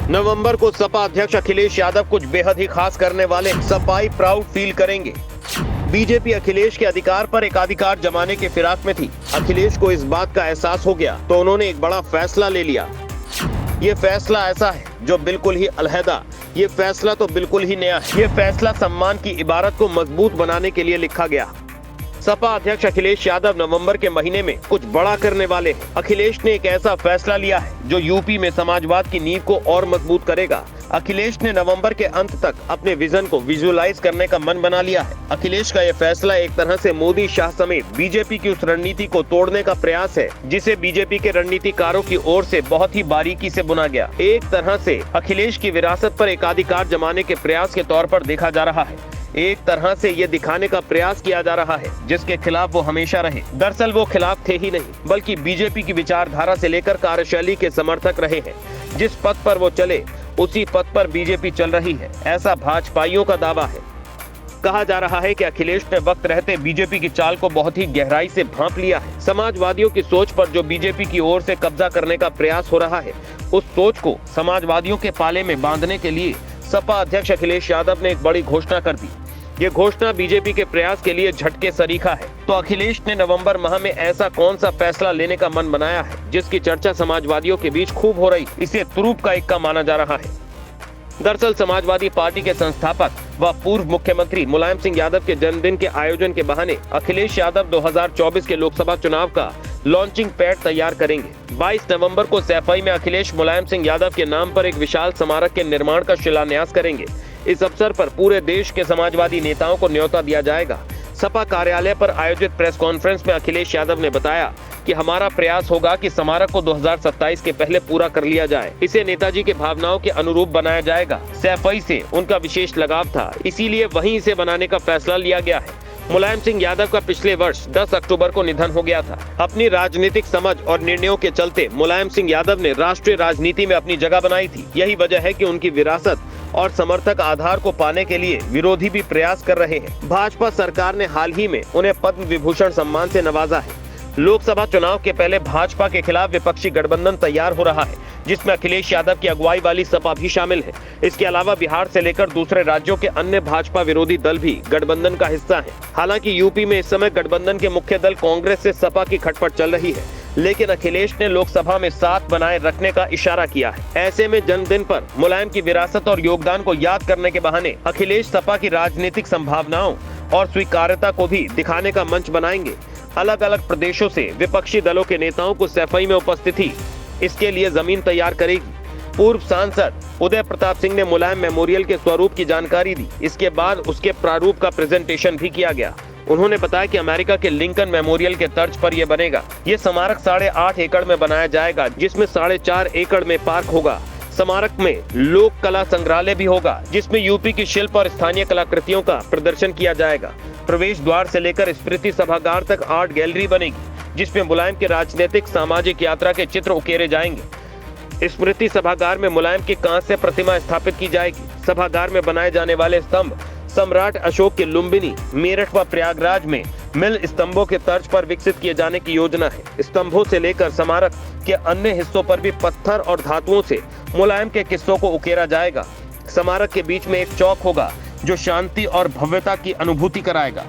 नवंबर को सपा अध्यक्ष अखिलेश यादव कुछ बेहद ही खास करने वाले, सपाई प्राउड फील करेंगे। बीजेपी अखिलेश के अधिकार पर एकाधिकार जमाने के फिराक में थी। अखिलेश को इस बात का एहसास हो गया तो उन्होंने एक बड़ा फैसला ले लिया। ये फैसला ऐसा है जो बिल्कुल ही अलहदा, ये फैसला तो बिल्कुल ही नया है। ये फैसला सम्मान की इबारत को मजबूत बनाने के लिए लिखा गया। सपा अध्यक्ष अखिलेश यादव नवंबर के महीने में कुछ बड़ा करने वाले हैं। अखिलेश ने एक ऐसा फैसला लिया है जो यूपी में समाजवाद की नींव को और मजबूत करेगा। अखिलेश ने नवंबर के अंत तक अपने विजन को विजुअलाइज करने का मन बना लिया है। अखिलेश का यह फैसला एक तरह से मोदी, शाह समेत बीजेपी की उस रणनीति को तोड़ने का प्रयास है जिसे बीजेपी के रणनीतिकारों की ओर से बहुत ही बारीकी से बुना गया। एक तरह से अखिलेश की विरासत पर एकाधिकार जमाने के प्रयास के तौर पर देखा जा रहा है। एक तरह से ये दिखाने का प्रयास किया जा रहा है जिसके खिलाफ वो हमेशा रहे। दरअसल वो खिलाफ थे ही नहीं, बल्कि बीजेपी की विचारधारा से लेकर कार्यशैली के समर्थक रहे हैं। जिस पथ पर वो चले उसी पथ पर बीजेपी चल रही है, ऐसा भाजपाइयों का दावा है। कहा जा रहा है कि अखिलेश ने वक्त रहते बीजेपी की चाल को बहुत ही गहराई से भांप लिया है। समाजवादियों की सोच पर जो बीजेपी की ओर से कब्जा करने का प्रयास हो रहा है, उस सोच को समाजवादियों के पाले में बांधने के लिए सपा अध्यक्ष अखिलेश यादव ने एक बड़ी घोषणा कर दी। ये घोषणा बीजेपी के प्रयास के लिए झटके सरीखा है। तो अखिलेश ने नवंबर माह में ऐसा कौन सा फैसला लेने का मन बनाया है जिसकी चर्चा समाजवादियों के बीच खूब हो रही, इसे तुरूप का इक्का माना जा रहा है। दरअसल समाजवादी पार्टी के संस्थापक व पूर्व मुख्यमंत्री मुलायम सिंह यादव के जन्मदिन के आयोजन के बहाने अखिलेश यादव 2024 के लोकसभा चुनाव का लॉन्चिंग पैड तैयार करेंगे। 22 नवंबर को सैफई में अखिलेश मुलायम सिंह यादव के नाम पर एक विशाल स्मारक के निर्माण का शिलान्यास करेंगे। इस अवसर पर पूरे देश के समाजवादी नेताओं को न्योता दिया जाएगा। सपा कार्यालय पर आयोजित प्रेस कॉन्फ्रेंस में अखिलेश यादव ने बताया कि हमारा प्रयास होगा कि स्मारक को 2027 के पहले पूरा कर लिया जाए। इसे नेताजी के भावनाओं के अनुरूप बनाया जाएगा। सैफई से उनका विशेष लगाव था, इसीलिए वहीं इसे बनाने का फैसला लिया गया है। मुलायम सिंह यादव का पिछले वर्ष 10 अक्टूबर को निधन हो गया था। अपनी राजनीतिक समझ और निर्णयों के चलते मुलायम सिंह यादव ने राष्ट्रीय राजनीति में अपनी जगह बनाई थी। यही वजह है कि उनकी विरासत और समर्थक आधार को पाने के लिए विरोधी भी प्रयास कर रहे हैं। भाजपा सरकार ने हाल ही में उन्हें पद्म विभूषण सम्मान से नवाजा है। लोकसभा चुनाव के पहले भाजपा के खिलाफ विपक्षी गठबंधन तैयार हो रहा है, जिसमें अखिलेश यादव की अगुवाई वाली सपा भी शामिल है। इसके अलावा बिहार से लेकर दूसरे राज्यों के अन्य भाजपा विरोधी दल भी गठबंधन का हिस्सा हैं। हालांकि यूपी में इस समय गठबंधन के मुख्य दल कांग्रेस से सपा की खटपट चल रही है, लेकिन अखिलेश ने लोकसभा में साथ बनाए रखने का इशारा किया है। ऐसे में जन्मदिन पर मुलायम की विरासत और योगदान को याद करने के बहाने अखिलेश सपा की राजनीतिक संभावनाओं और स्वीकार्यता को भी दिखाने का मंच बनाएंगे। अलग अलग प्रदेशों से विपक्षी दलों के नेताओं को सैफई में उपस्थिति इसके लिए जमीन तैयार करेगी। पूर्व सांसद उदय प्रताप सिंह ने मुलायम मेमोरियल के स्वरूप की जानकारी दी। इसके बाद उसके प्रारूप का प्रेजेंटेशन भी किया गया। उन्होंने बताया कि अमेरिका के लिंकन मेमोरियल के तर्ज पर यह बनेगा। ये स्मारक 8.5 एकड़ में बनाया जाएगा, जिसमें 4.5 एकड़ में पार्क होगा। स्मारक में लोक कला संग्रहालय भी होगा, जिसमें यूपी की शिल्प और स्थानीय कलाकृतियों का प्रदर्शन किया जाएगा। प्रवेश द्वार से लेकर स्मृति सभागार तक आर्ट गैलरी बनेगी, जिसमें मुलायम के राजनीतिक सामाजिक यात्रा के चित्र उकेरे जाएंगे। स्मृति सभागार में मुलायम की कांस्य प्रतिमा स्थापित की जाएगी। सभागार में बनाए जाने वाले स्तंभ सम्राट अशोक के लुम्बिनी, मेरठ व प्रयागराज में मिल स्तंभों के तर्ज पर विकसित किए जाने की योजना है। स्तंभों से लेकर स्मारक के अन्य हिस्सों पर भी पत्थर और धातुओं से मुलायम के किस्सों को उकेरा जाएगा। स्मारक के बीच में एक चौक होगा जो शांति और भव्यता की अनुभूति कराएगा।